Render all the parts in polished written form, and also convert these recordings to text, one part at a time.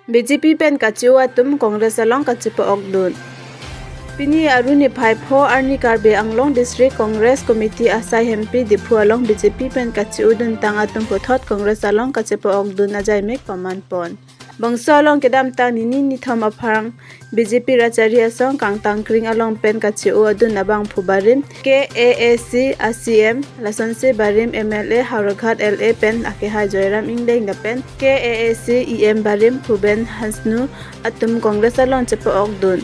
BJP pen kache atum Congress along kachepa ogdun. Pini aruni 5 arni karbe anglong district Congress committee asai MP dipu along BJP pen kache udun tang atum pothot Congress along kachepa ogdun ajai mek paman pon. Bangso along kedam tang nini ni thom apharang BJP rachari asong kang tang kring along pen kache adun abang phubarim KAAC ACM lasonse barim MLA Hauraghat LA pen akeha Joyram Ingleng da pen KAAC EM barim phuben hasnu atum Congress along chepa ogdun.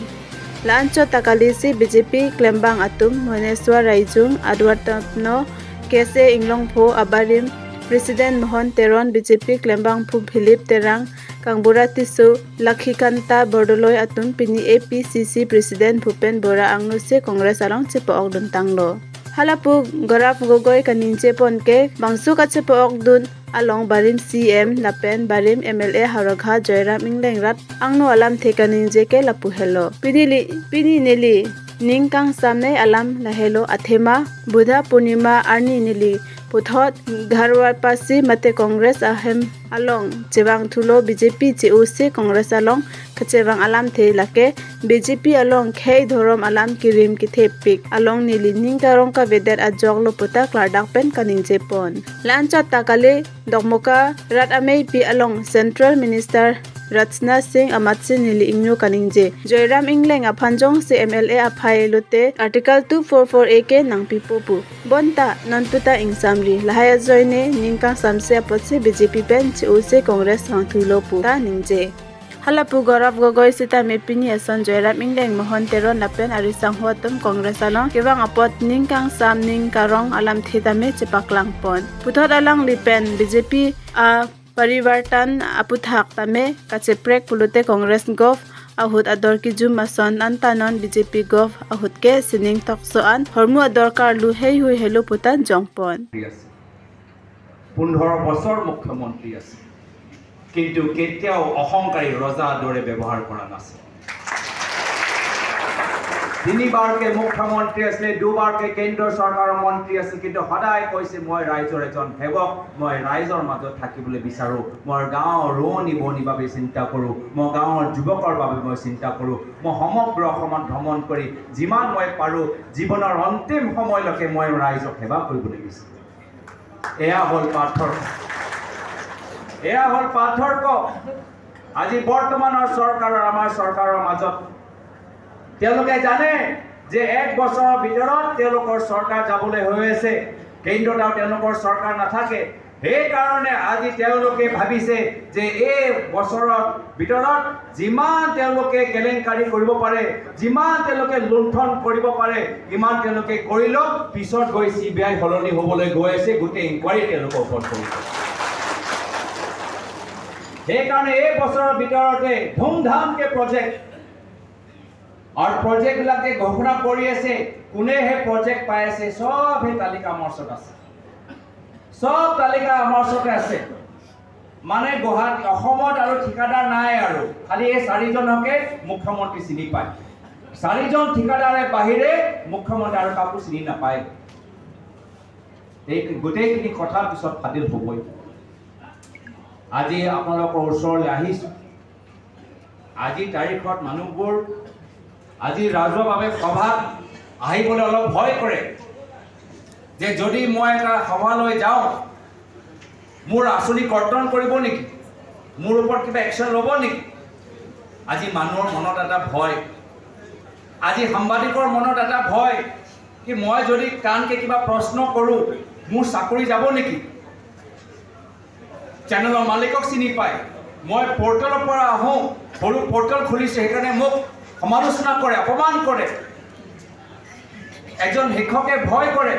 Lancho takalisi BJP klembang atum Moneswar Raijung Adwartapno kese inglongpho abarim President Mohon Teron BJP klembang phu Philip Terang Kangbura Tisu Lakhikanta Bordoloi atum pini APCC President Bhupen Bora angnuse Congress along chepa ogdun tanglo. Halapu Goraf Gogoi kaninche ponke bangsu kachepa ogdun along barim CM lapen barim MLA Hauragha Joyram Ingleng rat angno alam thekaning jeke lapu hello pini neli ningkang samne alam la hello athema Budha Purnima arni neli puthot gharwar pasi mate Congress ahem along chewang thulo BJP COC Congress along kachewang alam the lake BJP along khei dhorom alam kirim ki thepik along nili ningkarong ka vedat ajoglo puta klardak pen kaning jepon lancha takale dokmoka rat amei pi along Central Minister Rachna Singh Amatsi nili ingnu kaningje Joyram Ingleng aphanjong se MLA aphai lote Article 244 AK nang pipopu bonta nonputa ingsamri lahaya joine ningkang samse apotse BJP pen COC Congress hangthulo pu ta ningje Halapu Goraf Gogoi sita mepini ason Joyram Ingleng Mohon Teron lapen arisang huatum Congress along kewang apot ningkang sam ningkarong alam thedame chepaklang pon puthot alang lipen BJP a Parivartan aputhak tame kacheprek pulute Congress gov ahut ador ki jum ason antanon BJP gov ahut ke sining toksoan hormu ador karlu hei hui helo putan jongpon 15 বছৰ মুখ্যমন্ত্ৰী আছে কিন্তু কেতিয়াও অহংকাৰী ৰজা দৰে ব্যৱহাৰ কৰা নাছিল তিনিবাৰকে মুখ্যমন্ত্ৰী আছিল দুবাৰকে কেন্দ্ৰ চৰকাৰৰ মন্ত্ৰী আছিল কিন্তু সদায় কৈছে মই ৰাইজৰ এজন সেৱক মই ৰাইজৰ মাজত থাকিবলৈ বিচাৰো মই গাঁৱৰ ৰোণী বনি বাবে চিন্তা কৰো মই গাঁৱৰ যুৱকৰ বাবে মই চিন্তা কৰো মই সমগ্ৰ অসমত ভ্ৰমণ কৰি যিমান মই পাৰো জীৱনৰ অন্তিম সময়লৈকে মই ৰাইজক সেৱা কৰিবলৈ বিচাৰো এয়া হল পাৰ্থক্য আজি বৰ্তমানৰ চৰকাৰ আৰু আমাৰ চৰকাৰৰ মাজত তেওঁলোকে জানে যে এক বছৰৰ ভিতৰত তেওঁলোকৰ চৰকাৰ যাবলৈ হৈ আছে কেন্দ্ৰত তেওঁলোকৰ চৰকাৰ নাথাকে সেই কাৰণে আজি তেওঁলোকে ভাবিছে যে এই বছৰৰ ভিতৰত যিমান তেওঁলোকে কেলেংকাৰী কৰিব পাৰে যিমান তেওঁলোকে লুণ্ঠন কৰিব পাৰে ইমান তেওঁলোকে কৰি লওক পিছত গৈ CBI হলনি হ'বলৈ গৈ আছে গোটেই ইনকুৱাৰী তেওঁলোকৰ ওপৰত কৰিব সেই কাৰণে এই বছৰৰ ভিতৰতে ধুমধামকে প্ৰজেক্ট और प्रोजेक्ट लाके घोषणा কৰি আছে কোনে হে প্रोजेक्ट পাই আছে সব হে তালিকা মৰ্চত আছে সব তালিকা মৰ্চত আছে মানে গুৱাহাটী অসমত আৰু ঠিকাদাৰ নাই আৰু খালি এই চাৰিজনকে মুখ্যমন্ত্ৰী চিনি পায় চাৰিজন ঠিকাদাৰে বাহিৰে মুখ্যমন্ত্ৰী আৰু কাকো চিনি নাপায় এই গোটেইখিনি কথা পিছত ফাদিল হ'বই আজি আপোনালোকৰ ওচৰলৈ আহিছো আজি তাৰিখত মানুহবোৰ আজি ৰাজহুৱাভাৱে সভাত আহিবলৈ অলপ ভয় কৰে যে যদি মই এটা সভালৈ যাওঁ মোৰ আঁচনি কৰ্তন কৰিব নেকি মোৰ ওপৰত কিবা একশ্যন ল'ব নেকি আজি মানুহৰ মনত এটা ভয় আজি সাংবাদিকৰ মনত এটা ভয় কি মই যদি কাণকে কিবা প্ৰশ্ন কৰোঁ মোৰ চাকৰি যাব নেকি চেনেলৰ মালিকক চিনি পায় মই পৰ্টেলৰ পৰা আহোঁ সৰু পৰ্টেল খুলিছোঁ সেইকাৰণে মোক সমালোচনা কৰে অপমান কৰে একজন শিক্ষকে ভয় কৰে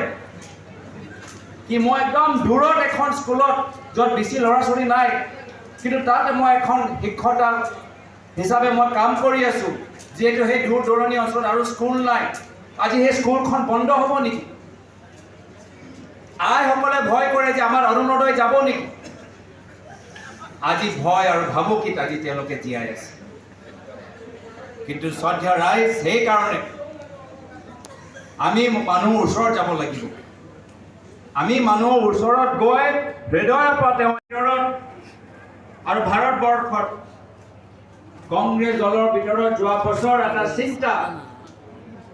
কি মই একদম দূৰত এখন স্কুলত য'ত বেছি ল'ৰা ছোৱালী নাই কিন্তু তাতে মই এখন শিক্ষকতা হিচাপে মই কাম কৰি আছোঁ যিহেতু সেই দূৰ দূৰণি অঞ্চলত আৰু স্কুল নাই আজি সেই স্কুলখন বন্ধ হ'ব নেকি আইসকলে ভয় কৰে যে আমাৰ অৰুণোদয় যাব নেকি আজি ভয় আৰু ভাবুকিত আজি তেওঁলোকে জীয়াই আছে কিন্তু শ্ৰদ্ধা ৰাইজ সেই কাৰণে আমি মানুহৰ ওচৰত যাব লাগিব আমি মানুহৰ ওচৰত গৈ হৃদয়ৰ পৰা তেওঁৰ আৰু ভাৰতবৰ্ষত কংগ্ৰেছ দলৰ ভিতৰত যোৱা বছৰ এটা চিন্তা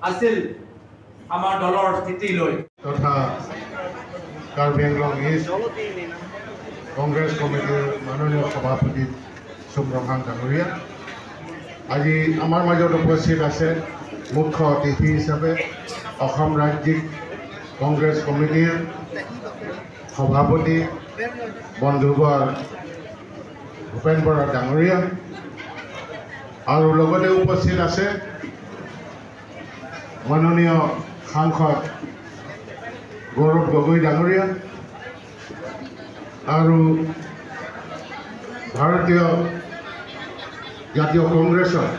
আছিল আমাৰ দলৰ স্থিতি লৈ তথা কাৰ্বি আংলং ইষ্ট কংগ্ৰেছ কমিটিৰ মাননীয় সভাপতি সুব্ৰমণ ডাঙৰীয়া আজি আমাৰ মাজত উপস্থিত আছে মুখ্য অতিথি হিচাপে অসম ৰাজ্যিক কংগ্ৰেছ কমিটিৰ সভাপতি বন্ধুবৰ ভূপেন বৰা ডাঙৰীয়া আৰু লগতে উপস্থিত আছে মাননীয় সাংসদ গৌৰৱ গগৈ ডাঙৰীয়া আৰু ভাৰতীয় জাতীয় কংগ্ৰেছৰ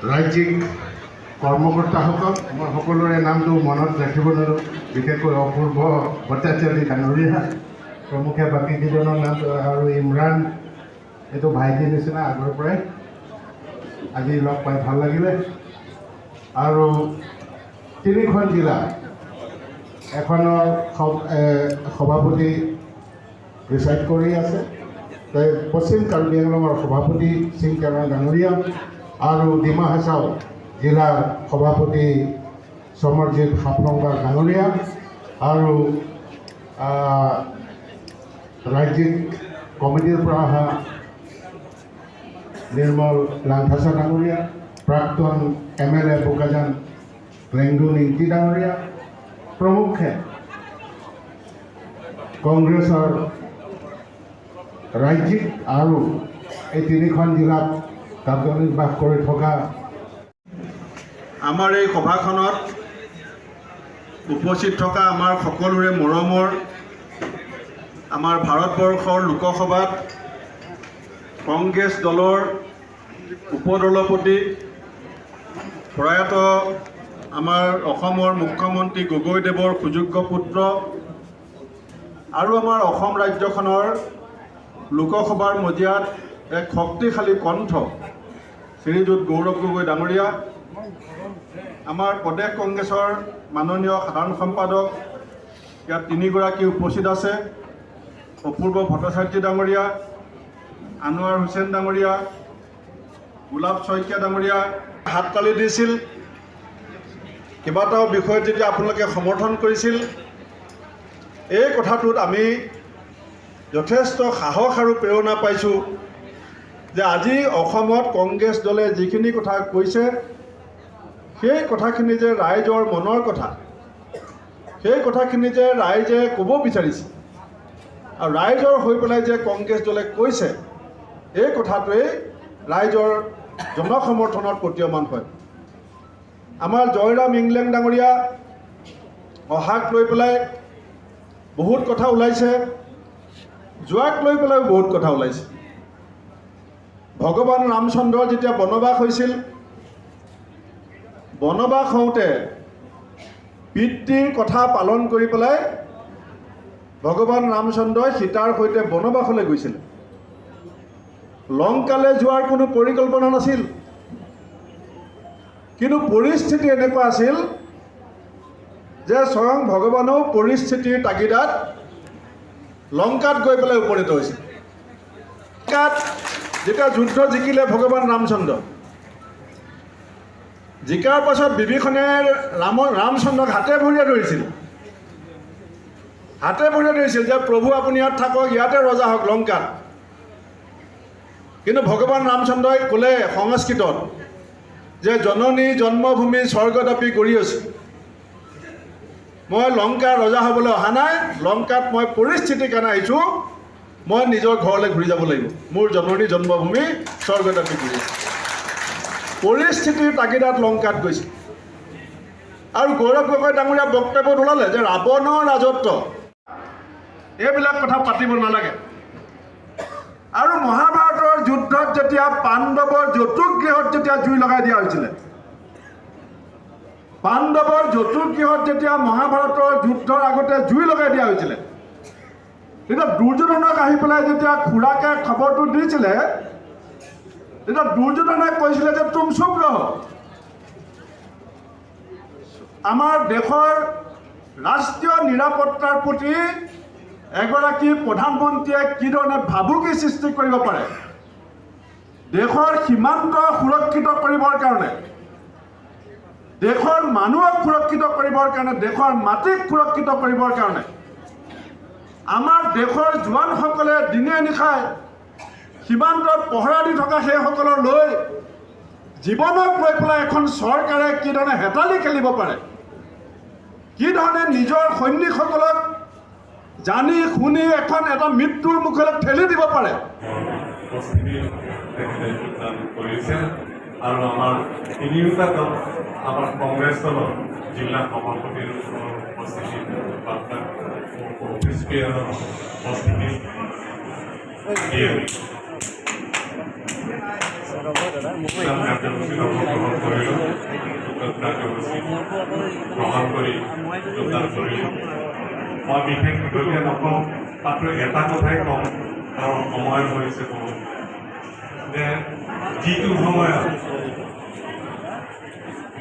ৰাজ্যিক কৰ্মকৰ্তাসকল মই সকলোৰে নামটো মনত ৰাখিব নোৱাৰোঁ বিশেষকৈ অপূৰ্ব ভট্টাচাৰ্য ডাঙৰীয়া প্ৰমুখে বাকীকেইজনৰ নাম আৰু ইমৰান এইটো ভাইটিৰ নিচিনা আগৰ পৰাই আজি লগ পাই ভাল লাগিলে আৰু তিনিখন জিলা এখনৰ সভাপতি প্ৰিচাইড কৰি আছে পশ্চিম কাৰ্বি আংলঙৰ সভাপতি সিং কেৰাণ ডাঙৰীয়া আৰু ডিমা হাছাও জিলাৰ সভাপতি সমৰজিৎ হাফলংকাৰ ডাঙৰীয়া আৰু ৰাজ্যিক কমিটিৰ পৰা অহা নিৰ্মল লাংথাচা ডাঙৰীয়া প্ৰাক্তন MLA বোকাজান লেংডু নিংটি ডাঙৰীয়া প্ৰমুখে কংগ্ৰেছৰ ৰাজ্যিক আৰু এই তিনিখন জিলাত কাৰ্যনিৰ্বাহ কৰি থকা আমাৰ এই সভাখনত উপস্থিত থকা আমাৰ সকলোৰে মৰমৰ আমাৰ ভাৰতবৰ্ষৰ লোকসভাত কংগ্ৰেছ দলৰ উপদলপতি প্ৰয়াত আমাৰ অসমৰ মুখ্যমন্ত্ৰী গগৈদেৱৰ সুযোগ্য পুত্ৰ আৰু আমাৰ অসম ৰাজ্যখনৰ লোকসভাৰ মজিয়াত এক শক্তিশালী কণ্ঠ শ্ৰীযুত গৌৰৱ গগৈ ডাঙৰীয়া আমাৰ প্ৰদেশ কংগ্ৰেছৰ মাননীয় সাধাৰণ সম্পাদক ইয়াত তিনিগৰাকী উপস্থিত আছে অপূৰ্ব ভট্টাচাৰ্য ডাঙৰীয়া আনোৱাৰ হুছেইন ডাঙৰীয়া গোলাপ শইকীয়া ডাঙৰীয়া হাততালি দিছিল কেইবাটাও বিষয়ত যেতিয়া আপোনালোকে সমৰ্থন কৰিছিল এই কথাটোত আমি যথেষ্ট সাহস আৰু প্ৰেৰণা পাইছোঁ যে আজি অসমত কংগ্ৰেছ দলে যিখিনি কথা কৈছে সেই কথাখিনি যে ৰাইজৰ মনৰ কথা সেই কথাখিনি যে ৰাইজে ক'ব বিচাৰিছে আৰু ৰাইজৰ হৈ পেলাই যে কংগ্ৰেছ দলে কৈছে এই কথাটোৱেই ৰাইজৰ জনসমৰ্থনত প্ৰতীয়মান হয় আমাৰ জয়ৰাম ইংলেণ্ড ডাঙৰীয়া অহাক লৈ পেলাই বহুত কথা ওলাইছে যোৱাক লৈ পেলাই বহুত কথা ওলাইছে ভগৱান ৰামচন্দ্ৰৰ যেতিয়া বনবাস হৈছিল বনবাস হওঁতে পিতৃৰ কথা পালন কৰি পেলাই ভগৱান ৰামচন্দ্ৰই সীতাৰ সৈতে বনবাসলৈ গৈছিল লংকালৈ যোৱাৰ কোনো পৰিকল্পনা নাছিল কিন্তু পৰিস্থিতি এনেকুৱা আছিল যে স্বয়ং ভগৱানেও পৰিস্থিতিৰ তাগিদাত লংকাত গৈ পেলাই উপনীত হৈছিল লংকাত যেতিয়া যুদ্ধ জিকিলে ভগৱান ৰামচন্দ্ৰ জিকাৰ পাছত বিভীষণে ৰামচন্দ্ৰক হাতে ভৰিয়ে ধৰিছিল যে প্ৰভু আপুনি ইয়াত থাকক ইয়াতে ৰজা হওক লংকাত কিন্তু ভগৱান ৰামচন্দ্ৰই ক'লে সংস্কৃতত যে জননী জন্মভূমি স্বৰ্গদাপী কৰি আছোঁ মই লংকাৰ ৰজা হ'বলৈ অহা নাই লংকাত মই পৰিস্থিতিৰ কাৰণে আহিছোঁ মই নিজৰ ঘৰলৈ ঘূৰি যাব লাগিব মোৰ জননী জন্মভূমি স্বৰ্গদাপী কৰি আছোঁ পৰিস্থিতিৰ তাগিদাত লংকাত গৈছিল আৰু গৌৰৱ গগৈ ডাঙৰীয়া বক্তব্যত ওলালে যে ৰাৱণৰ ৰাজত্ব এইবিলাক কথা পাতিব নালাগে আৰু মহাভাৰতৰ যুদ্ধত যেতিয়া পাণ্ডৱৰ জতুগৃহত যেতিয়া জুই লগাই দিয়া হৈছিলে পাণ্ডৱৰ জতুগৃহত যেতিয়া মহাভাৰতৰ যুদ্ধৰ আগতে জুই লগাই দিয়া হৈছিলে তেতিয়া দুৰ্যোধনক আহি পেলাই যেতিয়া খুৰাকে খবৰটো দিছিলে তেতিয়া দুৰ্যোধনে কৈছিলে যে তুম চুপ ৰহ আমাৰ দেশৰ ৰাষ্ট্ৰীয় নিৰাপত্তাৰ প্ৰতি এগৰাকী প্ৰধানমন্ত্ৰীয়ে কি ধৰণে ভাবুকি সৃষ্টি কৰিব পাৰে দেশৰ সীমান্ত সুৰক্ষিত কৰিবৰ কাৰণে, দেশৰ মানুহক সুৰক্ষিত কৰিবৰ কাৰণে, দেশৰ মাটিক সুৰক্ষিত কৰিবৰ কাৰণে আমাৰ দেশৰ জোৱানসকলে দিনে নিশাই সীমান্তত পহৰা দি থকা সেইসকলক লৈ জীৱনক লৈ পেলাই এখন চৰকাৰে কি ধৰণে হেতালি খেলিব পাৰে, কি ধৰণে নিজৰ সৈনিকসকলক জানি শুনি এটা মৃত্যুৰ মুখলৈ ঠেলি দিব পাৰে। আৰু আমাৰ তিনিওটা দল, আমাৰ কংগ্ৰেছ দলৰ জিলা সভাপতিৰ উপস্থিতি, অফিচ কেয়াৰৰ উপস্থিতি গ্ৰহণ কৰি যোগদান কৰিলোঁ। মই বিশেষ দলীয় নকওঁ, মাত্ৰ এটা কথাই কওঁ, কাৰণ সময় হৈছে বহুত, যে যিটো সময়ত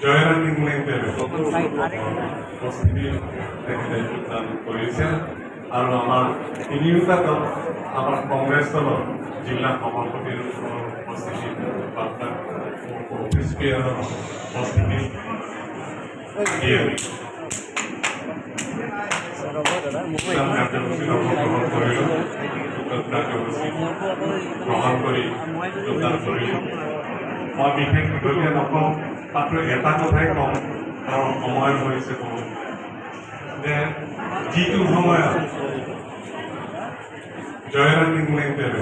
জয়ৰাণী মুলেংদেৱে উপস্থিতি তেখেতে যোগদান কৰিছে। আৰু আমাৰ তিনিওটা দল, আমাৰ কংগ্ৰেছ দলৰ জিলা সভাপতিৰ উপস্থিতি, অফিচ কেয়াৰৰ উপস্থিতি গ্ৰহণ কৰি যোগদান কৰিলোঁ। মই বিশেষ দলীয় নকওঁ, মাত্ৰ এটা কথাই কওঁ, কাৰণ সময় হৈছে বহুত, যে যিটো সময়ত জয়ৰাণী মুলেংদেৱে